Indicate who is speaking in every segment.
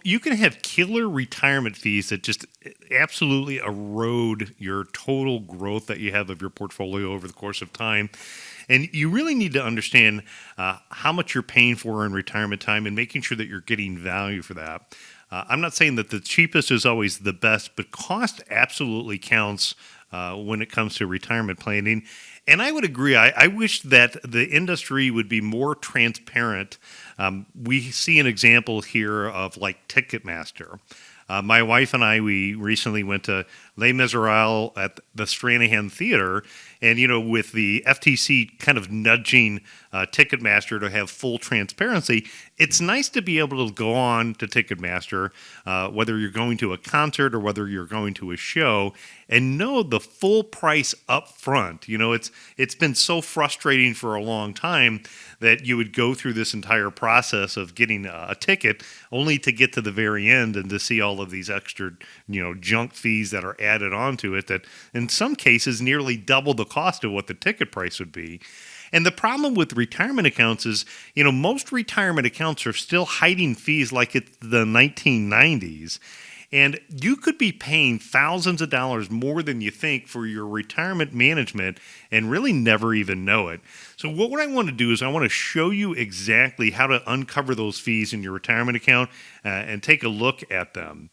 Speaker 1: you can have killer retirement fees that just absolutely erode your total growth that you have of your portfolio over the course of time. And you really need to understand how much you're paying for in retirement time and making sure that you're getting value for that. I'm not saying that the cheapest is always the best, but cost absolutely counts when it comes to retirement planning. And I would agree. I wish that the industry would be more transparent. We see an example here of like Ticketmaster. My wife and I, we recently went to Les Miserables at the Stranahan Theater, and with the FTC kind of nudging Ticketmaster to have full transparency, it's nice to be able to go on to Ticketmaster, whether you're going to a concert or whether you're going to a show, and know the full price up front. It's been so frustrating for a long time that you would go through this entire process of getting a ticket only to get to the very end and to see all of these extra, junk fees that are added onto it that in some cases nearly double the cost of what the ticket price would be. And the problem with retirement accounts is, most retirement accounts are still hiding fees like it's the 1990s. And you could be paying thousands of dollars more than you think for your retirement management and really never even know it. So what I want to do is I want to show you exactly how to uncover those fees in your retirement account and take a look at them.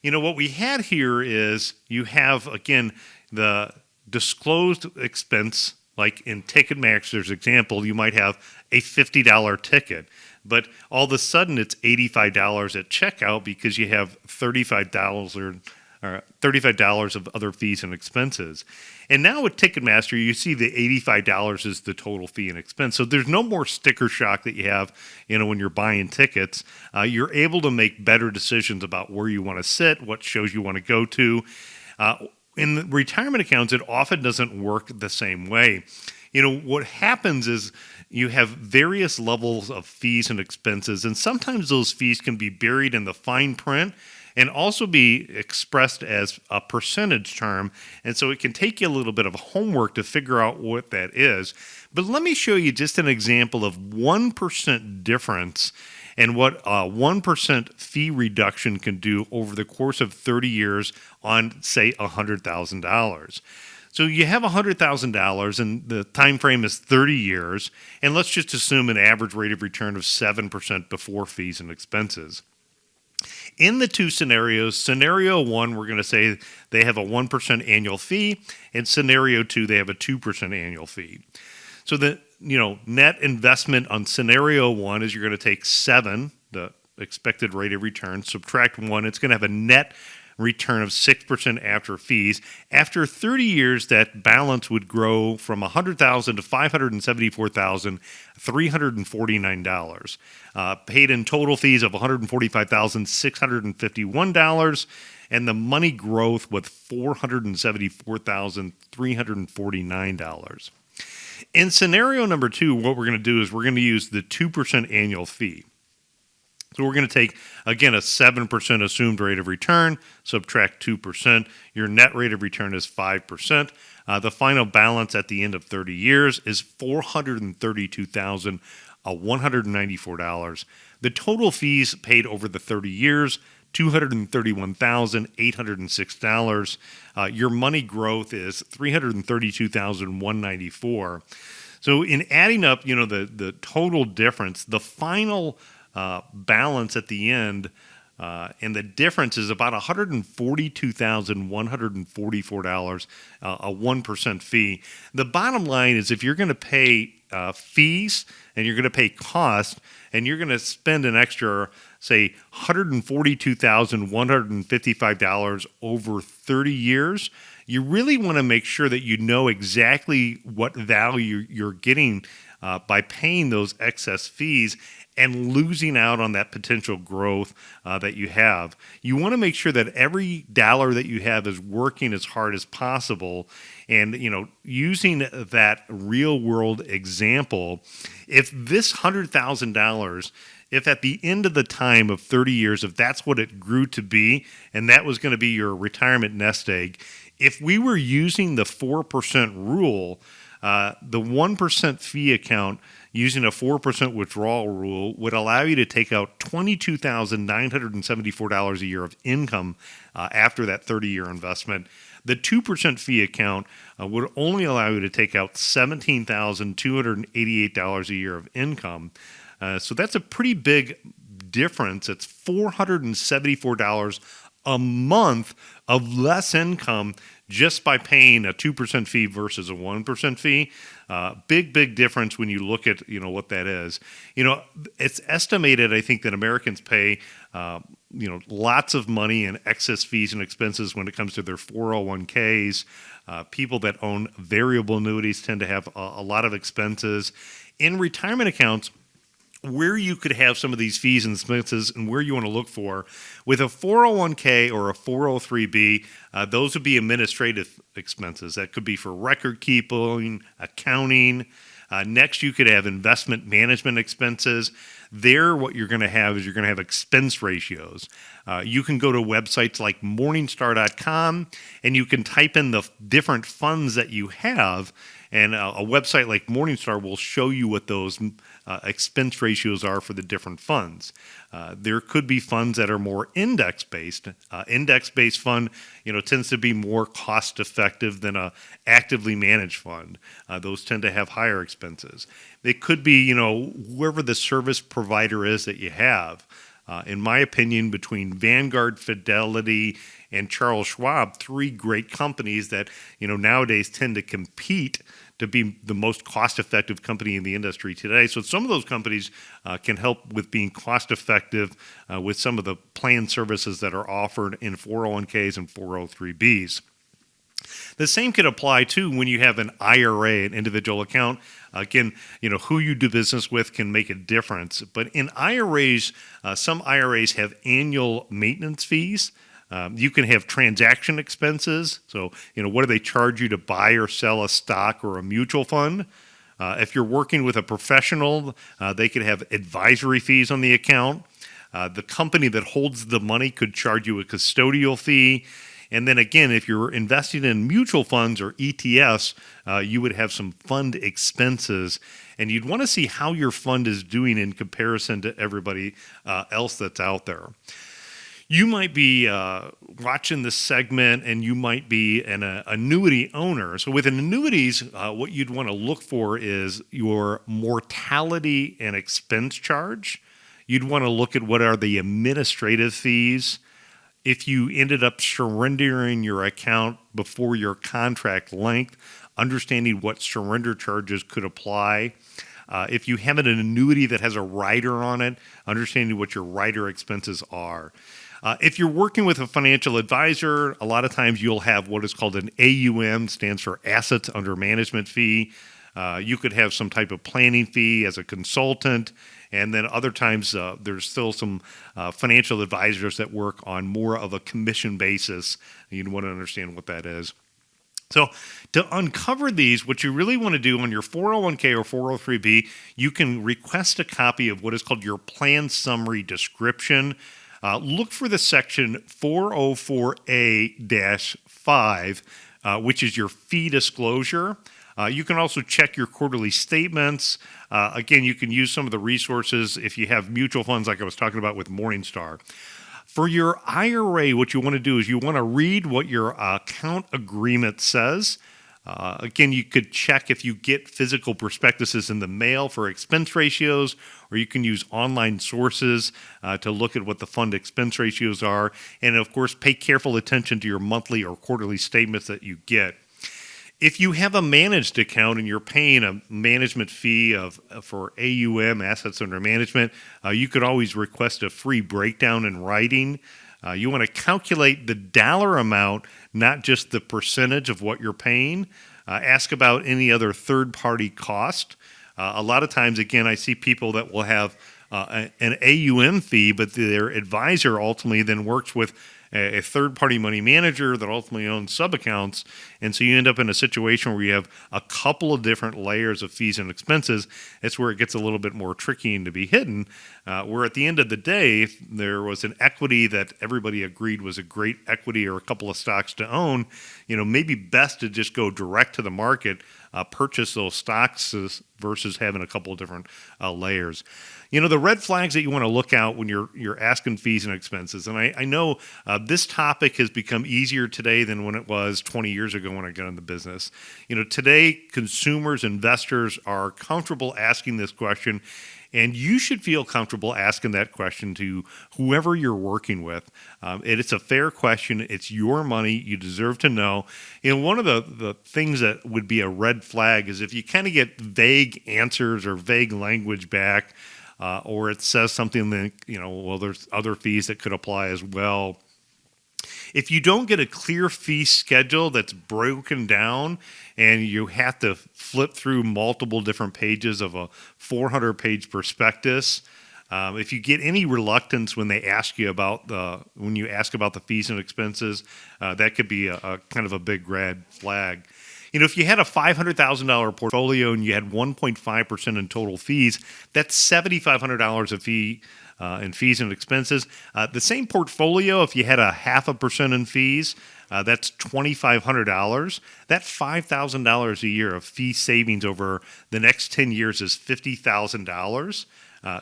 Speaker 1: What we had here is you have, again, the disclosed expense. Like in Ticketmaster's example, you might have a $50 ticket, but all of a sudden it's $85 at checkout because you have $35 or $35 of other fees and expenses. And now with Ticketmaster, you see the $85 is the total fee and expense. So there's no more sticker shock that you have, when you're buying tickets. You're able to make better decisions about where you want to sit, what shows you want to go to. In the retirement accounts, it often doesn't work the same way. What happens is you have various levels of fees and expenses, and sometimes those fees can be buried in the fine print and also be expressed as a percentage term. And so it can take you a little bit of homework to figure out what that is. But let me show you just an example of 1% difference and what a 1% fee reduction can do over the course of 30 years on, say, $100,000. So you have $100,000 and the time frame is 30 years, and let's just assume an average rate of return of 7% before fees and expenses. In the two scenarios, scenario one, we're going to say they have a 1% annual fee, and scenario two, they have a 2% annual fee. So the net investment on scenario one is you're going to take 7, the expected rate of return, subtract 1. It's going to have a net return of 6% after fees. After 30 years, that balance would grow from $100,000 to $574,349. Paid in total fees of $145,651, and the money growth was $474,349. In scenario number 2, what we're going to do is we're going to use the 2% annual fee. So we're going to take, again, a 7% assumed rate of return, subtract 2%. Your net rate of return is 5%. The final balance at the end of 30 years is $432,194. The total fees paid over the 30 years, $231,806. Your money growth is $332,194. So in adding up, the total difference, the final balance at the end, and the difference is about $142,144, a 1% fee. The bottom line is if you're going to pay fees and you're going to pay cost and you're going to spend an extra, say, $142,155 over 30 years, you really want to make sure that you know exactly what value you're getting by paying those excess fees and losing out on that potential growth that you have. You want to make sure that every dollar that you have is working as hard as possible. And, using that real world example, if this $100,000, if at the end of the time of 30 years, if that's what it grew to be, and that was going to be your retirement nest egg, if we were using the 4% rule, the 1% fee account, using a 4% withdrawal rule would allow you to take out $22,974 a year of income after that 30-year investment. The 2% fee account would only allow you to take out $17,288 a year of income. So that's a pretty big difference. It's $474 a month of less income just by paying a 2% fee versus a 1% fee. Big difference when you look at what that is. It's estimated, I think, that Americans pay lots of money in excess fees and expenses when it comes to their 401ks. People that own variable annuities tend to have a lot of expenses. In retirement accounts, where you could have some of these fees and expenses and where you want to look for. With a 401k or a 403b, those would be administrative expenses. That could be for record keeping, accounting. Next, you could have investment management expenses. There, what you're going to have is you're going to have expense ratios. You can go to websites like Morningstar.com and you can type in the different funds that you have. And a website like Morningstar will show you what those expense ratios are for the different funds. There could be funds that are more index-based. Index-based fund, tends to be more cost-effective than a actively managed fund. Those tend to have higher expenses. It could be, whoever the service provider is that you have. In my opinion, between Vanguard, Fidelity, and Charles Schwab, three great companies that nowadays tend to compete to be the most cost-effective company in the industry today. So some of those companies can help with being cost-effective with some of the plan services that are offered in 401ks and 403bs. The same could apply too when you have an IRA, an individual account. Again, who you do business with can make a difference. But in IRAs, some IRAs have annual maintenance fees. You can have transaction expenses. So, what do they charge you to buy or sell a stock or a mutual fund? If you're working with a professional, they could have advisory fees on the account. The company that holds the money could charge you a custodial fee. And then again, if you're investing in mutual funds or ETFs, you would have some fund expenses. And you'd want to see how your fund is doing in comparison to everybody else that's out there. You might be watching this segment and you might be an annuity owner. So with annuities, what you'd want to look for is your mortality and expense charge. You'd want to look at what are the administrative fees. If you ended up surrendering your account before your contract length, understanding what surrender charges could apply. If you have an annuity that has a rider on it, understanding what your rider expenses are. If you're working with a financial advisor, a lot of times you'll have what is called an AUM, stands for Assets Under Management fee. You could have some type of planning fee as a consultant. And then other times there's still some financial advisors that work on more of a commission basis. You'd want to understand what that is. So to uncover these, what you really want to do on your 401k or 403b, you can request a copy of what is called your plan summary description. Look for the section 404A-5, which is your fee disclosure. You can also check your quarterly statements. Again, you can use some of the resources if you have mutual funds like I was talking about with Morningstar. For your IRA, what you want to do is you want to read what your account agreement says. Again, you could check if you get physical prospectuses in the mail for expense ratios, or you can use online sources to look at what the fund expense ratios are. And of course, pay careful attention to your monthly or quarterly statements that you get. If you have a managed account and you're paying a management fee for AUM, assets under management, you could always request a free breakdown in writing. You want to calculate the dollar amount, not just the percentage of what you're paying. Ask about any other third-party cost. A lot of times, again, I see people that will have an AUM fee, but their advisor ultimately then works with a third-party money manager that ultimately owns sub-accounts. And so you end up in a situation where you have a couple of different layers of fees and expenses. That's where it gets a little bit more tricky and to be hidden, where at the end of the day, if there was an equity that everybody agreed was a great equity or a couple of stocks to own, maybe best to just go direct to the market purchase those stocks versus having a couple of different layers. The red flags that you want to look out when you're asking fees and expenses. And I know this topic has become easier today than when it was 20 years ago when I got into business. Today consumers, investors are comfortable asking this question, and you should feel comfortable asking that question to whoever you're working with. It's a fair question. It's your money. You deserve to know. One of the things that would be a red flag is if you kind of get vague answers or vague language back, or it says something that, well, there's other fees that could apply as well. If you don't get a clear fee schedule that's broken down and you have to flip through multiple different pages of a 400-page prospectus, if you get any reluctance when they ask you about when you ask about the fees and expenses, that could be a kind of a big red flag. If you had a $500,000 portfolio and you had 1.5% in total fees, that's $7,500 of fee in fees and expenses. The same portfolio, if you had a 0.5% in fees, that's $2,500. That $5,000 a year of fee savings over the next 10 years is $50,000.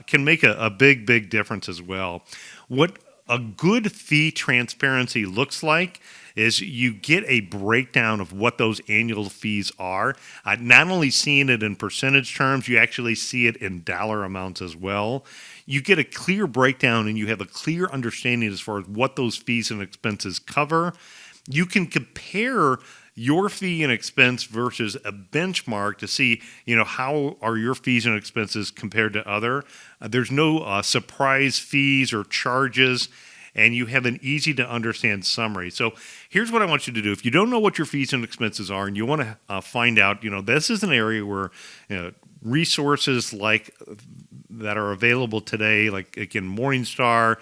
Speaker 1: Can make a big difference as well. What a good fee transparency looks like is you get a breakdown of what those annual fees are. Not only seeing it in percentage terms, you actually see it in dollar amounts as well. You get a clear breakdown and you have a clear understanding as far as what those fees and expenses cover. You can compare your fee and expense versus a benchmark to see, how are your fees and expenses compared to other. There's no surprise fees or charges, and you have an easy to understand summary. So here's what I want you to do. If you don't know what your fees and expenses are and you want to find out, this is an area where resources like that are available today, like again, Morningstar,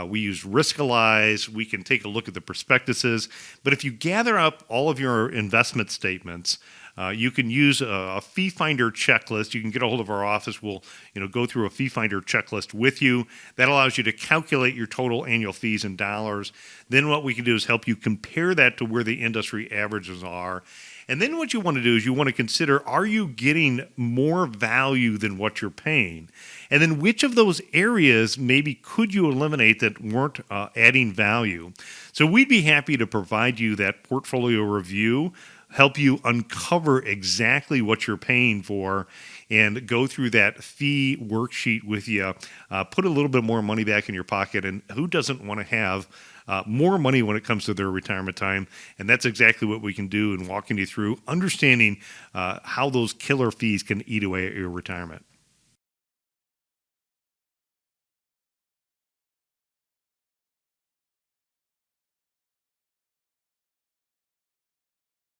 Speaker 1: we use Riskalyze, we can take a look at the prospectuses. But if you gather up all of your investment statements, you can use a FeeFinder checklist. You can get a hold of our office. We'll go through a FeeFinder checklist with you. That allows you to calculate your total annual fees in dollars. Then what we can do is help you compare that to where the industry averages are. And then what you want to do is you want to consider, are you getting more value than what you're paying? And then which of those areas maybe could you eliminate that weren't adding value? So we'd be happy to provide you that portfolio review, help you uncover exactly what you're paying for, and go through that fee worksheet with you, put a little bit more money back in your pocket. And who doesn't want to have more money when it comes to their retirement time? And that's exactly what we can do in walking you through understanding how those killer fees can eat away at your retirement.